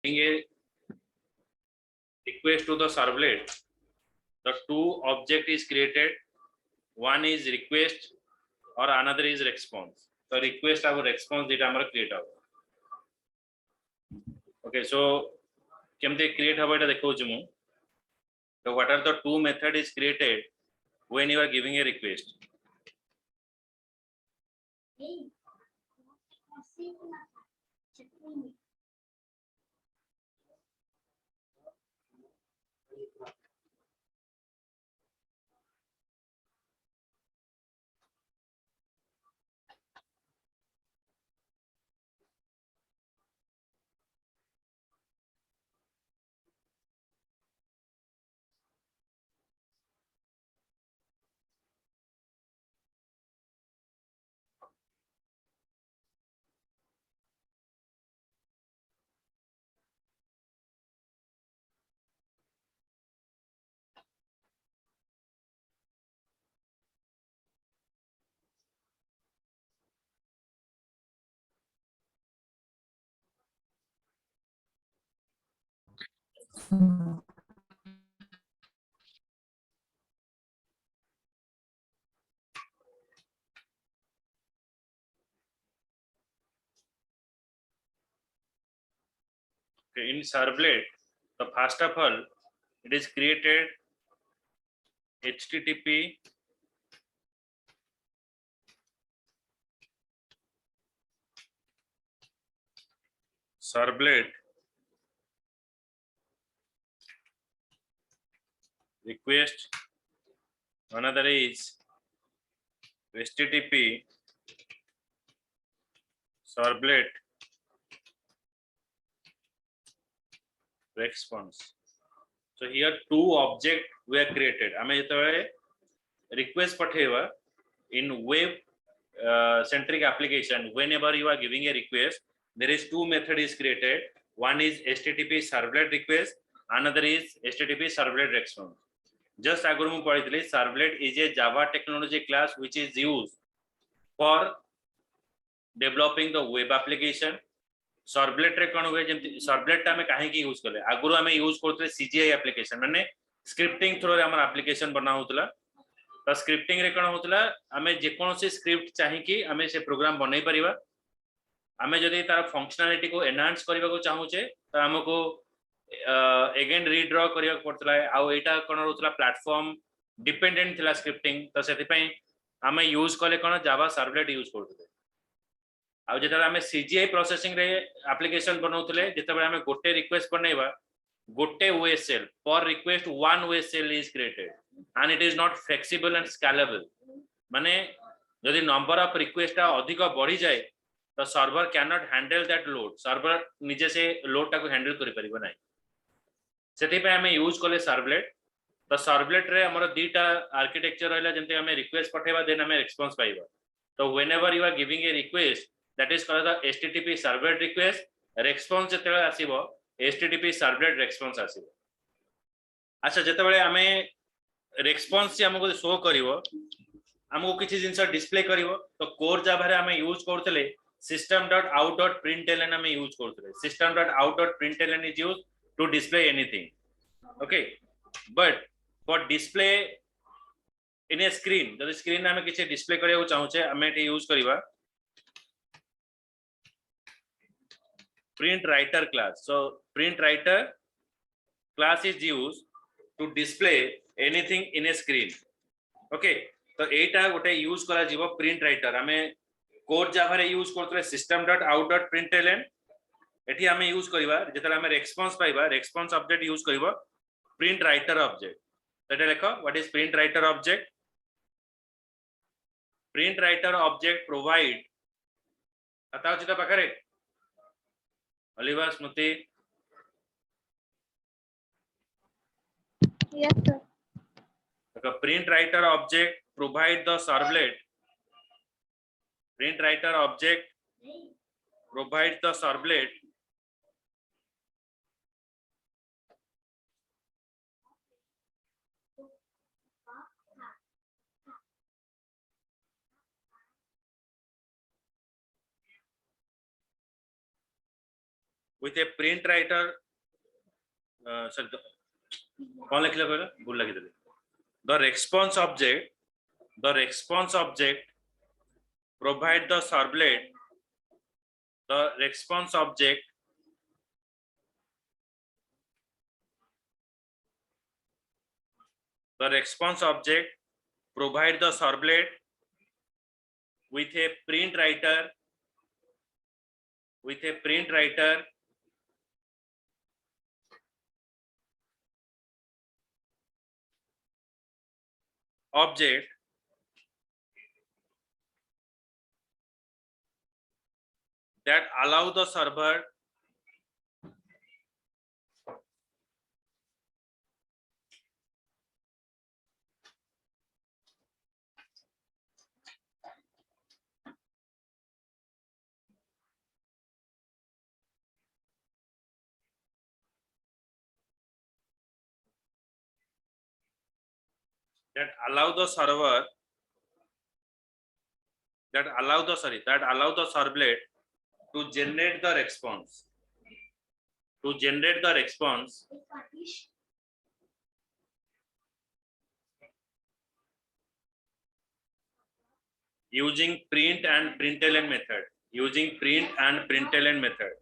giving a request to the servlet, the two object is created. One is request or another is response. So request और response data हमारा create होगा. Okay, so केमते create हवा इटा देखो जुमु. So what are the two method is created when you are giving a request? Okay, in servlet, the first of all, it is created HTTP servlet request. Another is HTTP servlet response. So here two object were created. आमे जेतबे request पठेवा in web centric application, whenever you are giving a request, there is two method is created. One is HTTP servlet request, another is HTTP servlet response. Just agur mu पढितली, servlet is a Java technology class which is used for developing the web application. Servlet रे कोन हुए जेमति servlet ता में काहे की use करले आगुरो हमें use करथले CGI application माने scripting through रे हमर एप्लीकेशन बना होतला त स्क्रिप्टिंग रे कोन होतला हमें जे कोनोसी स्क्रिप्ट चाहि कि हमें से प्रोग्राम बनै परिबा हमें जदी तार फंक्शनलिटी को एनहांस करबा को चाहू छे त हमको अगेन रीड्रॉ करिया पड़तला आ एटा कोन होतला प्लेटफॉर्म डिपेंडेंट थिला स्क्रिप्टिंग त सेति पई हमें यूज करले कोन जावा सर्वलेट यूज करथले आउ जेतबे हमें सीजीआई प्रोसेसिंग रे एप्लीकेशन बनाउतले जेतबे हमें गोटे रिक्वेस्ट बनैबा गोटे ओएसएल पर request one OSL is created and it is not flexible and scalable माने यदि नंबर ऑफ रिक्वेस्ट अधिक बढ़ी जाए तो server can not handle that load server निजे से लोड टा को हैंडल करि परिबो नै सेति पे हमें यूज करले सर्वलेट तो सर्वलेट रे हमर दीटा आर्किटेक्चर रहला जेंते हमें रिक्वेस्ट पठेबा देन हमें रिस्पांस पाइबा तो whenever you are giving a request that is called the HTTP servlet request response जेतेबे आसीबो HTTP servlet response आसीबो अच्छा जेतेबे हमें response से हमको शो करिवो हमको किछि जिंस डिस्प्ले करिवो तो कोर जावा रे हमें यूज करथले system.out.println हमें use करथले system.out.println is used to display anything okay but for display in a screen जब स्क्रीन हमें किछि डिस्प्ले करियो चाहू छे हमें एटी यूज करिवा print writer class. So print writer class is used to display anything in a screen. Okay, तो एटा गोटे यूज करा जीवो print writer हमें कोड जावा रे यूज करथले system.out.println एठी हमें यूज करबा जेतला हमें रेस्पॉन्स पाइबा रेस्पॉन्स ऑब्जेक्ट यूज करबा print writer ऑब्जेक्ट एटा देखो what is print writer object print writer object provide बताओ चिता पाखरे Oliver Smriti. Yes, sir. The print writer object provide the servlet. Print writer object provide the servlet with a print writer sorry कौन लिखले कहला भूल लगी देले the response object provide the servlet the response object provide the servlet with a print writer object that allow the server that allow the servlet to generate the response using print and println method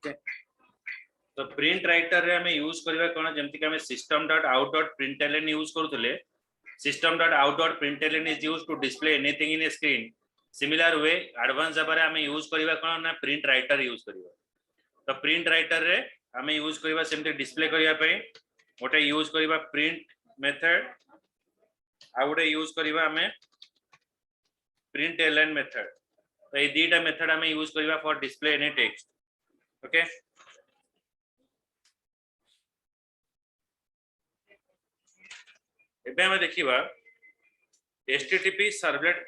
okay तो print writer रे हमें use करबा कोन जेमति कि हमें system.out.println use करूथले system.out.println is used to display anything in a screen similar way advanced जबा रे हमें यूज करबा कोन ना प्रिंट राइटर यूज करबा तो प्रिंट राइटर रे हमें यूज करबा सेमति डिस्प्ले करिया पई गोटे यूज करबा प्रिंट मेथड आ गोटे यूज करबा हमें println मेथड तो ए दीटा मेथड हमें यूज करबा for display any text okay एबे हम देखिबा http सर्वलेट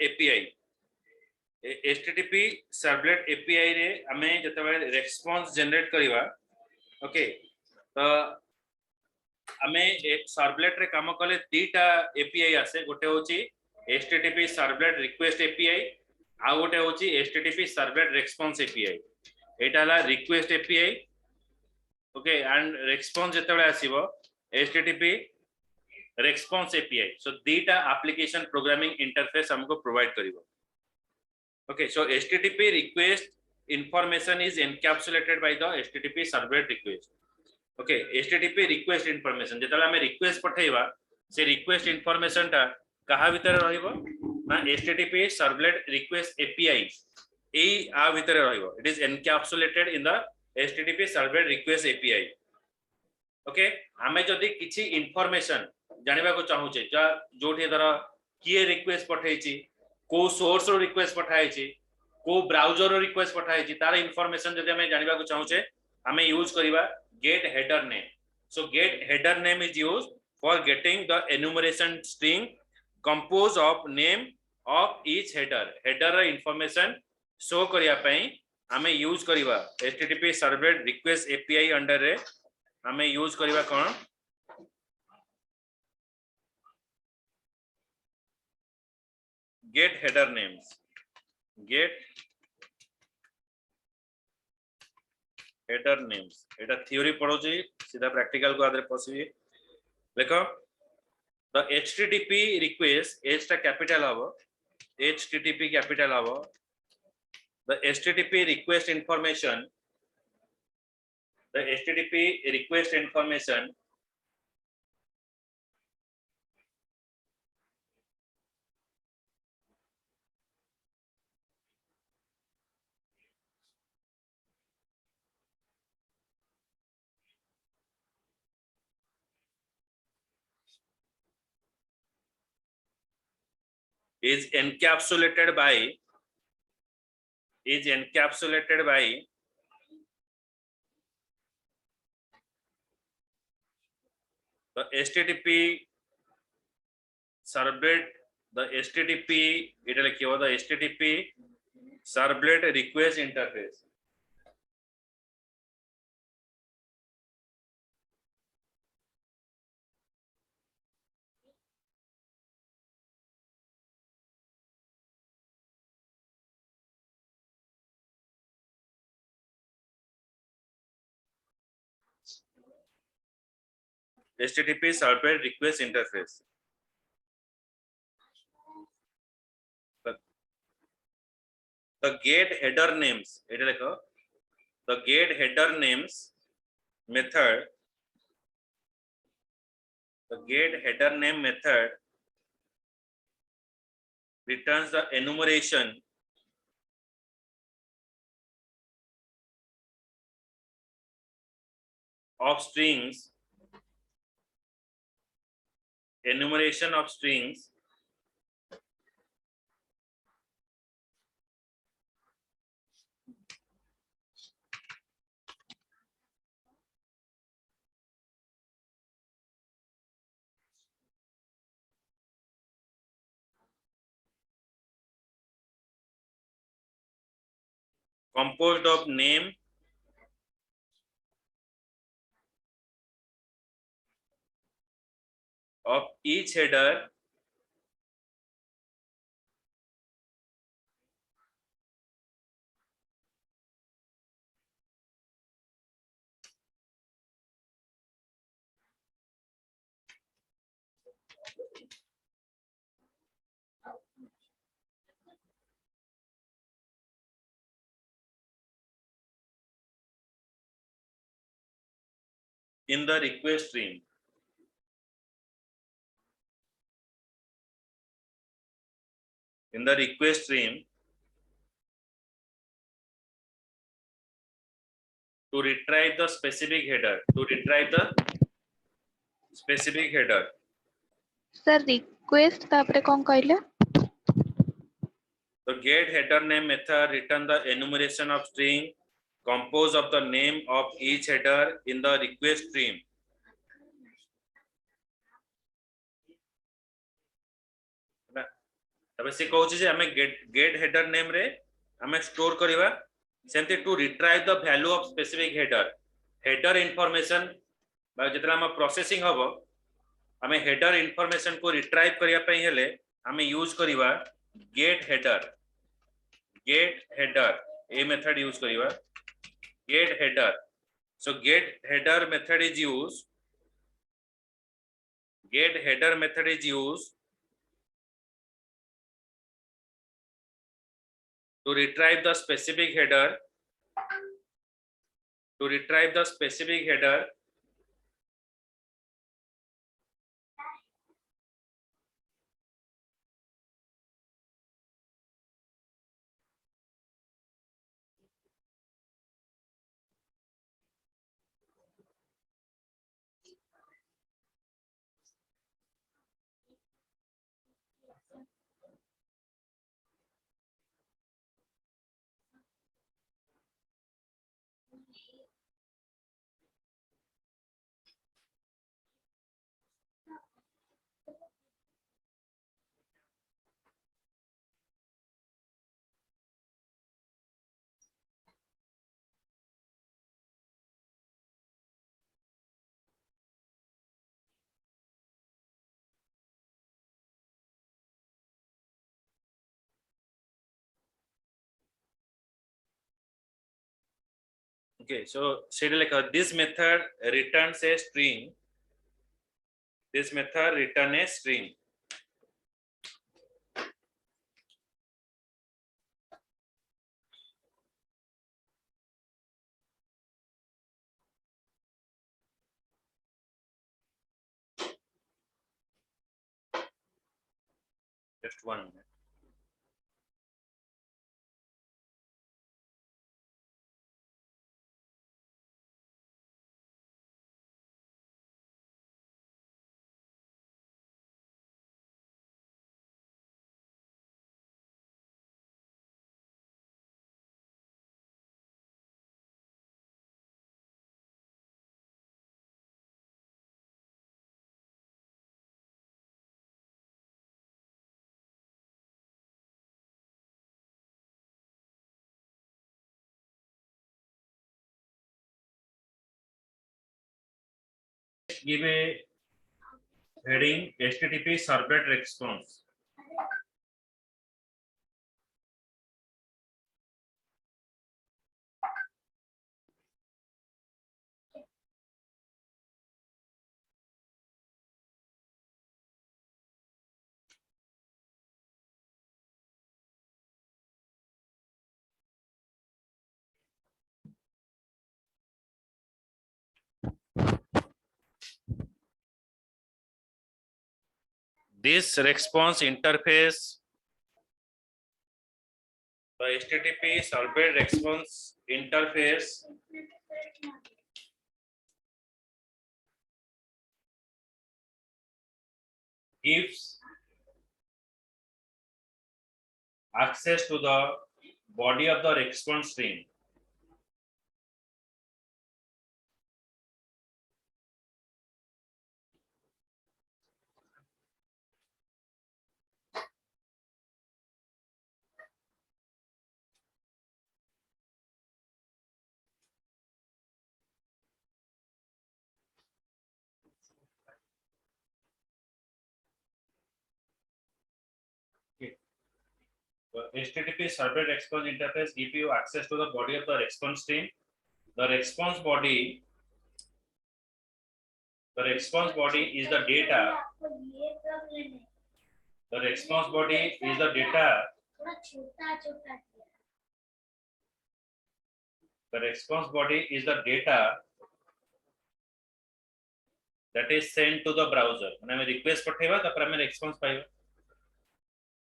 API रे हमें जतबे रेस्पॉन्स जनरेट करिवा ओके तो हमें एक सर्वलेट रे काम कले तीटा API आसे गोटे होची http सर्वलेट रिक्वेस्ट API आ गोटे होची http सर्वलेट रेस्पॉन्स API एटा हला request API okay and response जतबे आसीबो http response API so data application programming interface हमको provide करिवो okay so http request information is encapsulated by the http servlet request okay http request information जेतला हमें request पठेइबा से request information ता कहा भीतर रहइबो ना http servlet request API ए आ भीतर रहइबो it is encapsulated in the http servlet request API okay हमें जदी किछि इंफॉर्मेशन जानिबा को चाहू छे जोठी धर किए रिक्वेस्ट पठाइछि को सोर्स रो रिक्वेस्ट पठाइछि को ब्राउजर रो रिक्वेस्ट पठाइछि तार इंफॉर्मेशन जदी हमें जानिबा को चाहू छे हमें यूज करिबा get header name so get header name is used for getting the enumeration string compose of name of each header रो इंफॉर्मेशन शो करिया पई हमें यूज करिबा http servlet request API under रे हमें यूज करिबा कोन get header names एटा थ्योरी पढो छी सीधा प्रैक्टिकल को आदरे पसी देखो the http request h ता कैपिटल हबो http कैपिटल हबो the http request information the HTTP request information is encapsulated by the HTTP servlet, the HTTP the HTTP servlet request interface. HTTP servlet request interface. The gate header names, the gate header names method, the gate header name method returns the enumeration of strings, composed of name of each header in the request stream. In the request stream to retrieve the specific header, Sir, request तापरे कौन कहले? The get header name method return the enumeration of string composed of the name of each header in the request stream. तबे से कहूची जे हमें get header name रे हमें store करिवा सेमती to retrieve the value of specific header information बा जेतरा हम प्रोसेसिंग हबो हमें हेडर इंफॉर्मेशन को रिट्राइव करिया पई हेले हमें यूज करिवा get header a method use करिवा get header. So get header method is used to retrieve the specific header Okay, so say like this method returns a string. This method return a string. Just 1 minute. Give a heading HTTP servlet response. This response interface, the HTTP servlet response interface gives access to the body of the response stream. The HTTP servlet response interface gives you access to the body of the response stream. The response body is the data. The response body is the data. The response body is the data that is sent to the browser. When I request पठेवा तब हमें response पाएगा.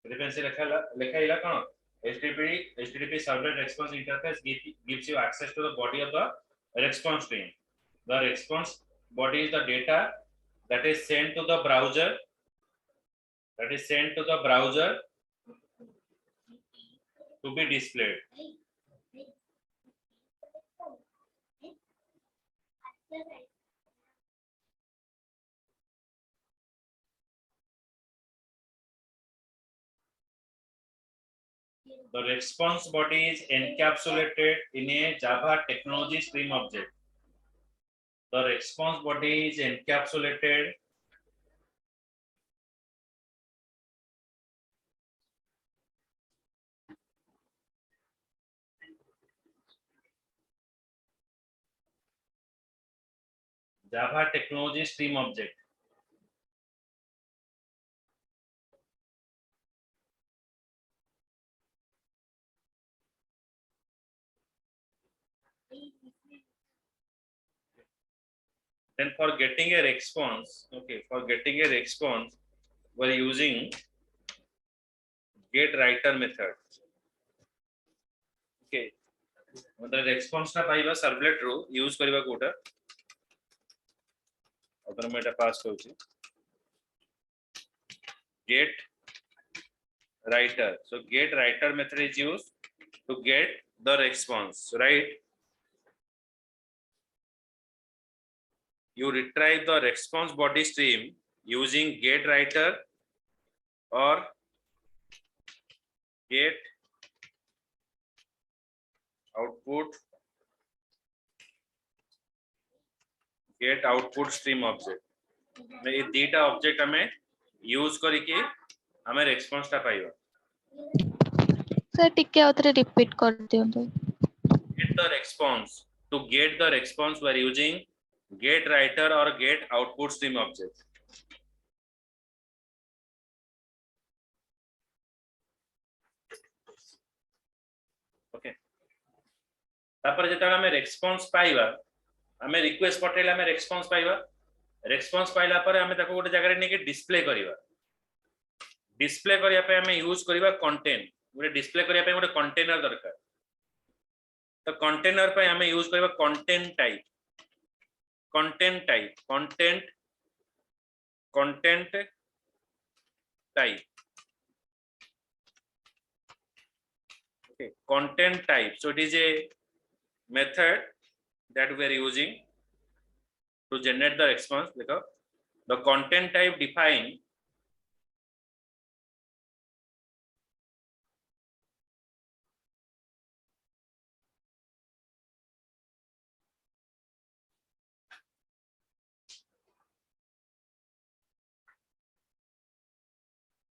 Frequency लिखा कौन? HTTP servlet response interface gives you access to the body of the response stream. The response body is the data that is sent to the browser. To be displayed. The response body is encapsulated in a Java technology stream object. The response body is encapsulated Java technology stream object. Then for getting a response, we're using getWriter method. Okay. मतलब response ना पाइबा servlet रो use करिबा कोटा. अगर मैं এটা pass करूची. getWriter. So getWriter method is used to get the response, right? You retrieve the response body stream using getWriter or get output stream object. ये data object हमें use करके हमें response टा पाइबा. सर टिके आउथरे रिपीट कर दियंतु. Get the response. To get the response, we are using getWriter or get output stream object. Okay. तापर जेता हमें response पाइबा, हमें request पठेला हमें response पाइबा. Response पाइला पर हमें ताको गोटे जगह रे नेके display करिबा. डिस्प्ले करिया पे हमें यूज करिबा कंटेंट गोटे डिस्प्ले करिया पे गोटे कंटेनर दरकार तो कंटेनर पे हमें यूज करिबा content type content type okay content type so it is a method that we are using to generate the response because the content type define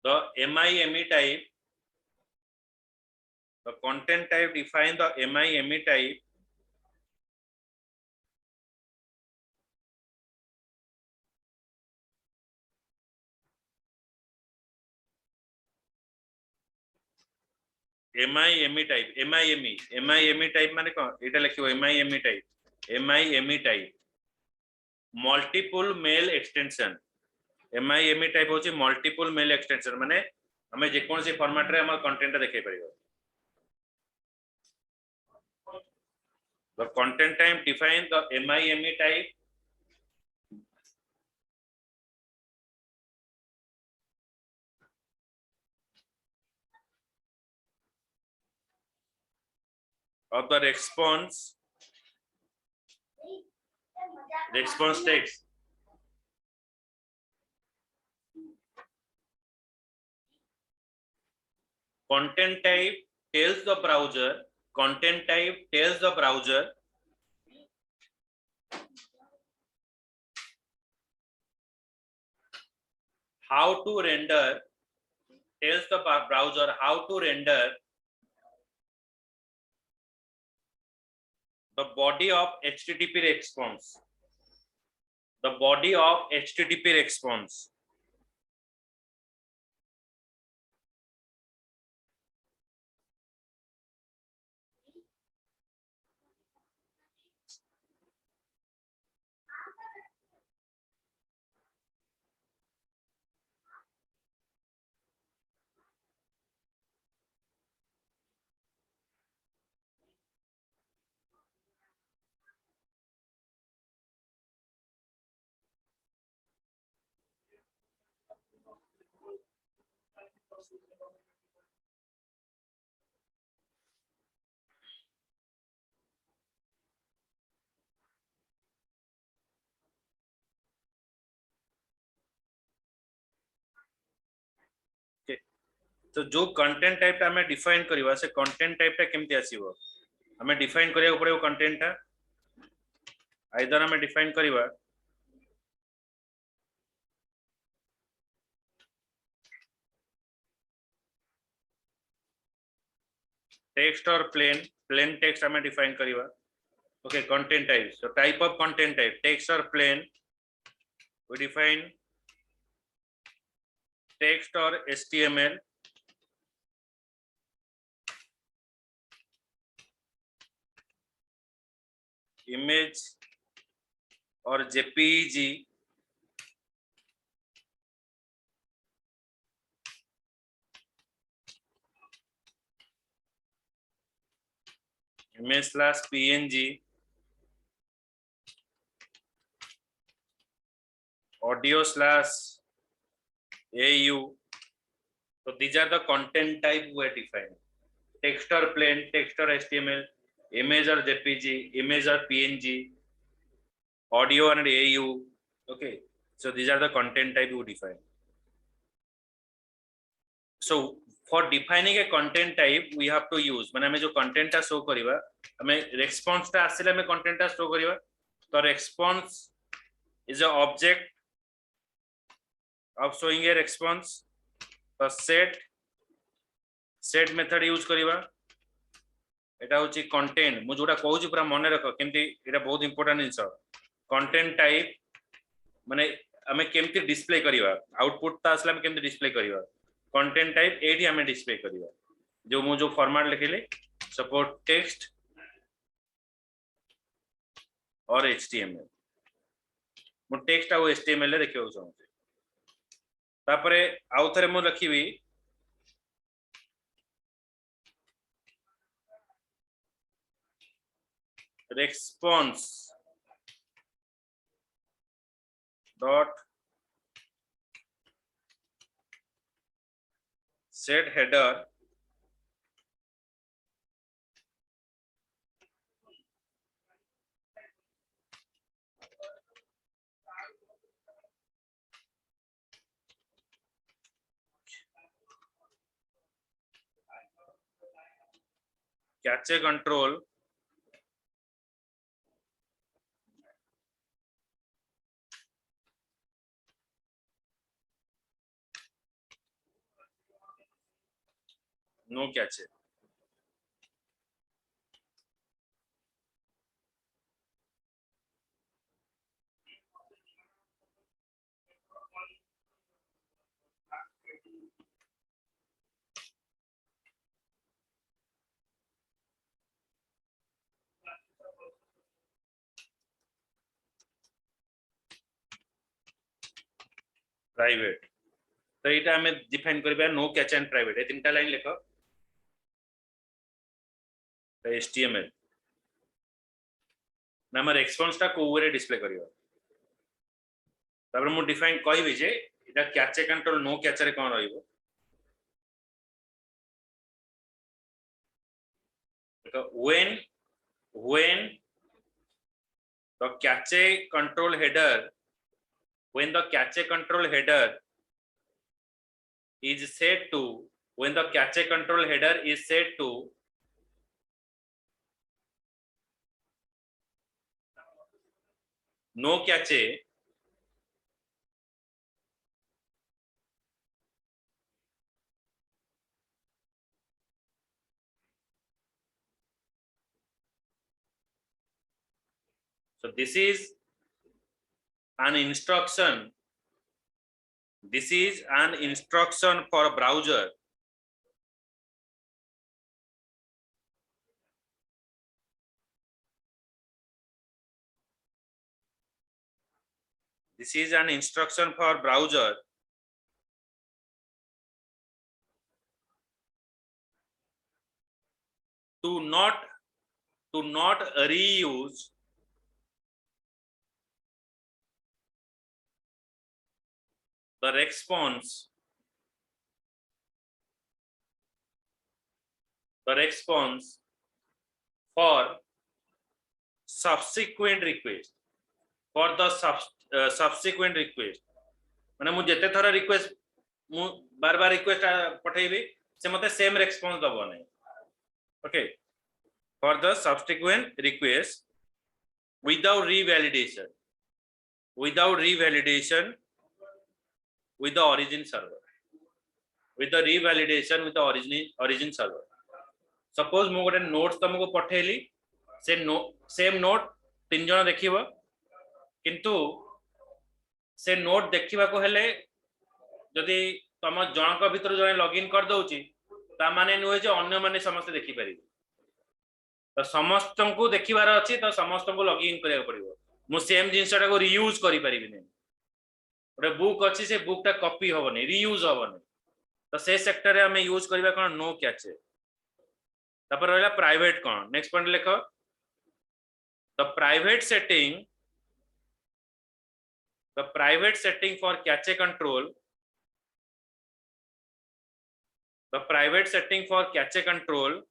the MIME type the content type define the MIME type MIME type MIME type माने कौन इटा लिखियो MIME type multiple mail extension MIME type होची multiple mail extension माने हमें जे कौन सी format रे हमर कंटेंट देखे परिबो the content type define the MIME type of the response text content type tells the browser how to render tells the browser how to render the body of HTTP response तो जो content type ता हमें define करबा से content type ता केमती आसीबो हमें define करिया पड़े कंटेंट ता आइदर हमें डिफाइन करबा टेक्स्ट और प्लेन टेक्स्ट हमें डिफाइन करबा okay content type so type of content type text और plane we define text or HTML image or JPEG image/PNG audio/AU so these are the content type we define text or plain text or HTML image or JPG image or PNG audio and AU okay so these are the content type we define so for defining a content type we have to use माने हमें जो content टा show करिबा हमें response टा आसिले हमें content टा show करिबा तो response is a object of showing a response तो set method use करिबा एटा होची कंटेंट मु जोटा कहूची पूरा मन रख केमती एटा बहुत इंपोर्टेंट इंस कंटेंट टाइप माने हमें केमती डिस्प्ले करिबा आउटपुट ता असला हमें केमती डिस्प्ले करिबा कंटेंट टाइप एडी हमें डिस्प्ले करिबा जो मु जो फॉर्मेट लिखिले सपोर्ट टेक्स्ट और HTML मु टेक्स्ट आ HTML ले देखियो चाहूँ तापरे आउ थरे मु लिखिबी response dot set header cache control no cache. Private तो ये हमें डिफाइन करबा नो कैच एंड प्राइवेट ए तीनटा लाइन लिखो HTML ना हमर रेस्पॉन्स ता को वे डिस्प्ले करियो तापर मु डिफाइन कहबी जे एटा कैचे कंट्रोल नो कैच रे कोन रहइबो तो when the cache control header when the cache control header is set to when the cache control header is set to no cache so this is an instruction for a browser this is an instruction for browser to not reuse the response for subsequent request for the subsequent request माने मु जते थरा request मु बार बार request पठेबी से मते same response दबो नै okay for the subsequent request without revalidation with the origin server with the revalidation with the origin server suppose मु गोटे नोट्स तुमको पठेली से सेम नोट तीन जण देखिबो किंतु से नोट देखिबा को हेले जदि तम जनक भीतर जने लॉगिन कर दउची ता माने नुहे जे अन्य माने समस्त देखि पारि तो समस्त को देखिबार अछि तो समस्त को लॉगिन करिया पड़िबो मु सेम जिंसटा को रीयूज करि परिबि नै ओटे बुक अछि से बुक ता कॉपी होबो नै रीयूज होबो नै तो से सेक्टर रे हमें यूज करबा कोन नो कैचे तापर रहला प्राइवेट कोन नेक्स्ट पॉइंट लिखो the private setting for cache control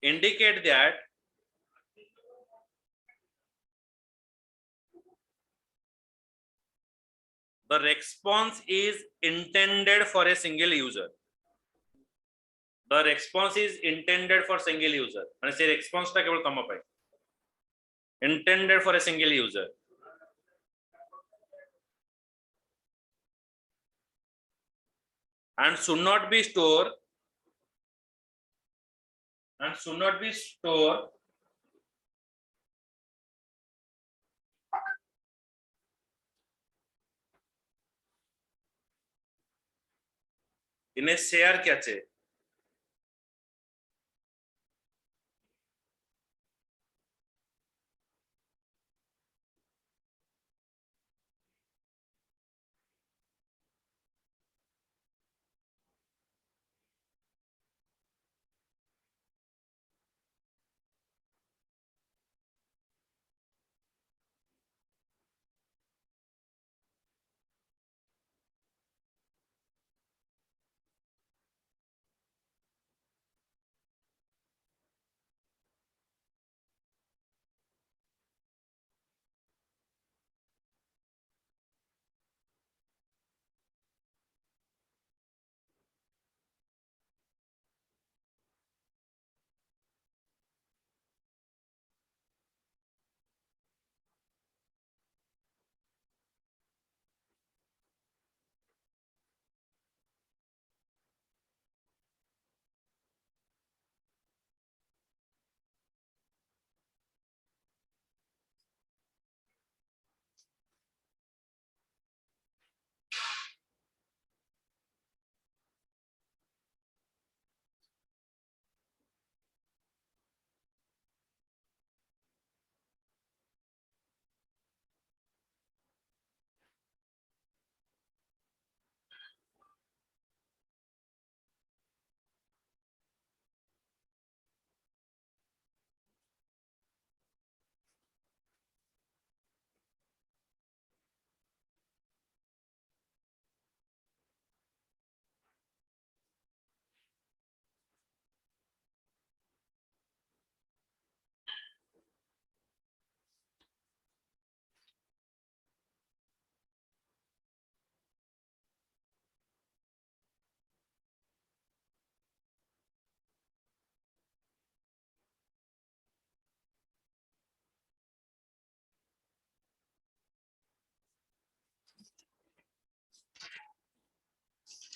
indicate that the response is intended for a single user माने से रेस्पॉन्स ता केवल तम पाई intended for a single user and should not be stored in a share cache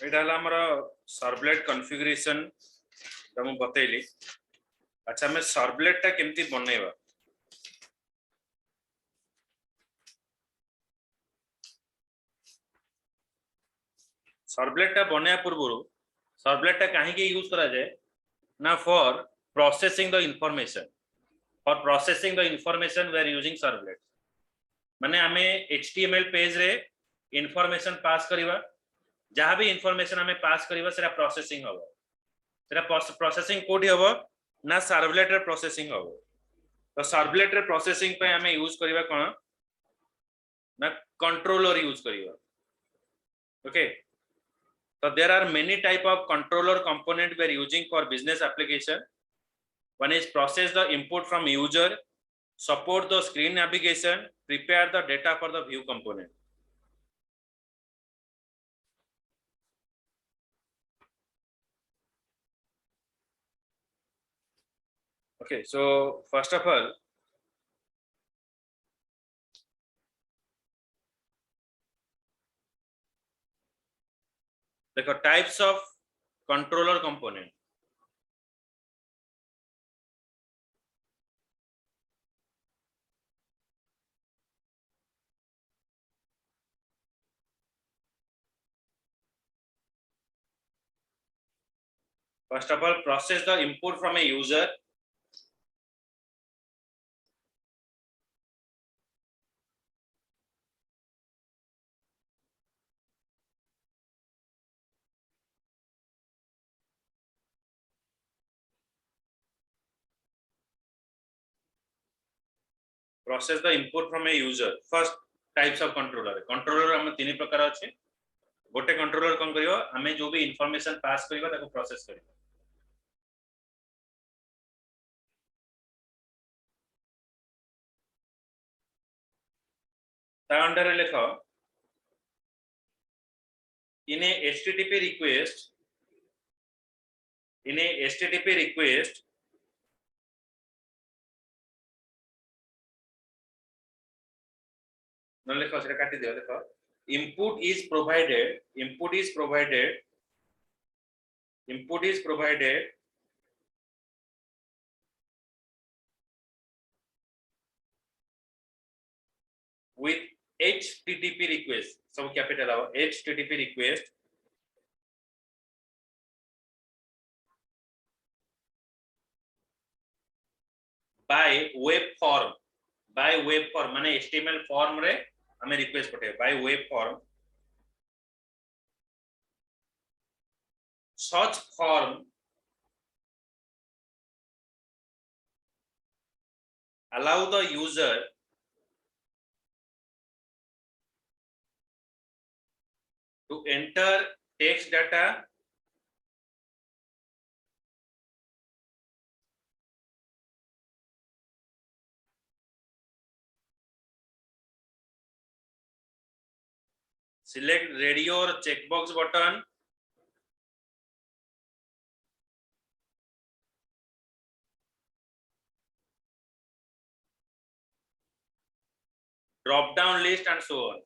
एटा हला हमर servlet configuration त हम बतैली। अच्छा मैं सर्वलेट टा केमती बनेबा सर्वलेट टा बनया पूर्व सर्वलेट टा काहे के यूज करा जाए ना for processing the information for processing the information we are using servlet माने हमें एचटीएमएल पेज रे इंफॉर्मेशन पास करिवा जहां भी इंफॉर्मेशन हमें पास करिवा सेरा प्रोसेसिंग हबो सेरा प्रोसेसिंग कोठी हबो ना सर्वलेट रे प्रोसेसिंग हबो तो सर्वलेट रे प्रोसेसिंग पे हमें यूज करिवा कोन ना कंट्रोलर यूज करिवा okay so there are many type of controller component we are using for business application. One is process the input from user, support the screen navigation, prepare the data for the view component. Okay, so first of all, the types of controller component. First of all, process the input from a user. Process the input from a user. First types of controller. Controller हम तीन प्रकार अच्छे गोटे controller कौन करियो हमें जो भी इंफॉर्मेशन पास करियो ताको प्रोसेस करियो ता अंडर लिखो in a http request न लिखो सेटा काटी दियो देखो input is provided with http request सब कैपिटल आओ http request by web form माने html फॉर्म रे हमें request पठे by web form such form allow the user to enter text data select radio or checkbox button drop down list and so on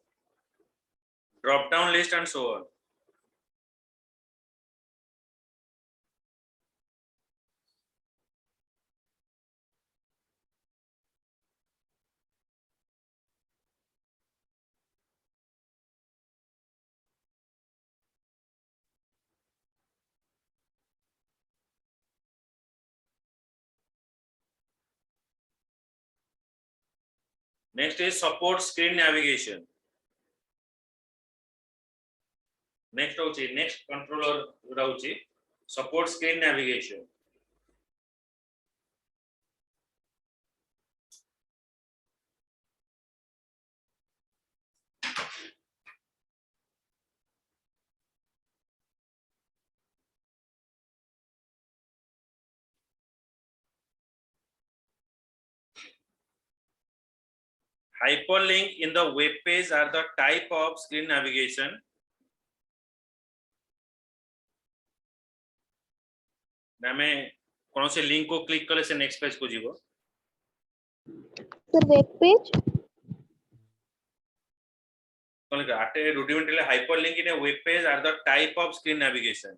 next is support screen navigation next controller रहुची support screen navigation hyperlink in the web page are the type of screen navigation हमें कौन से link को click करले से next page को जीवो sir web page at a rudimentary hyperlink in a web page are the type of screen navigation.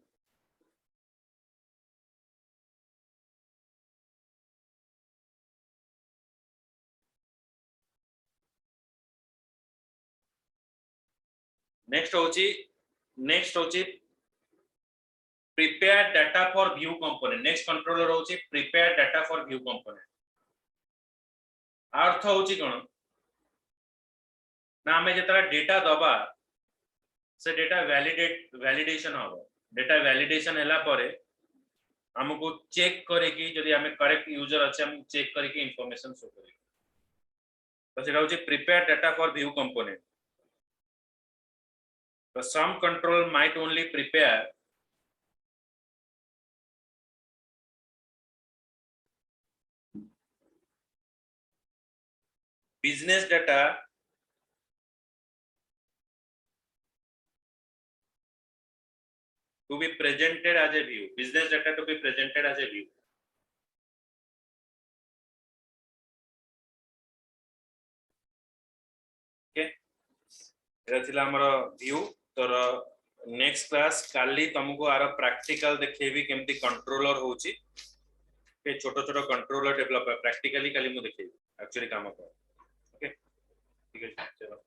Next होची prepare data for view component. Next controller होची prepare data for view component. अर्थ होची कोन ना हमें जतरा data दबा से data validation हो data validation हैला परे हमको चेक करे कि जदि हमें करेक्ट यूजर अच्छे हम चेक करे कि इंफॉर्मेशन शो करे तो सेटा होची prepare data for view component. So some control might only prepare business data to be presented as a view. Business data to be presented as a view. Okay. एटा थिला हमर view तोर next class काली तुमको आरो practical देखेबी केमती controller होची के छोटो छोटो कंट्रोलर डेवलप प्रैक्टिकली काली मु देखेबी एक्चुअली काम कर ओके ठीक है चलो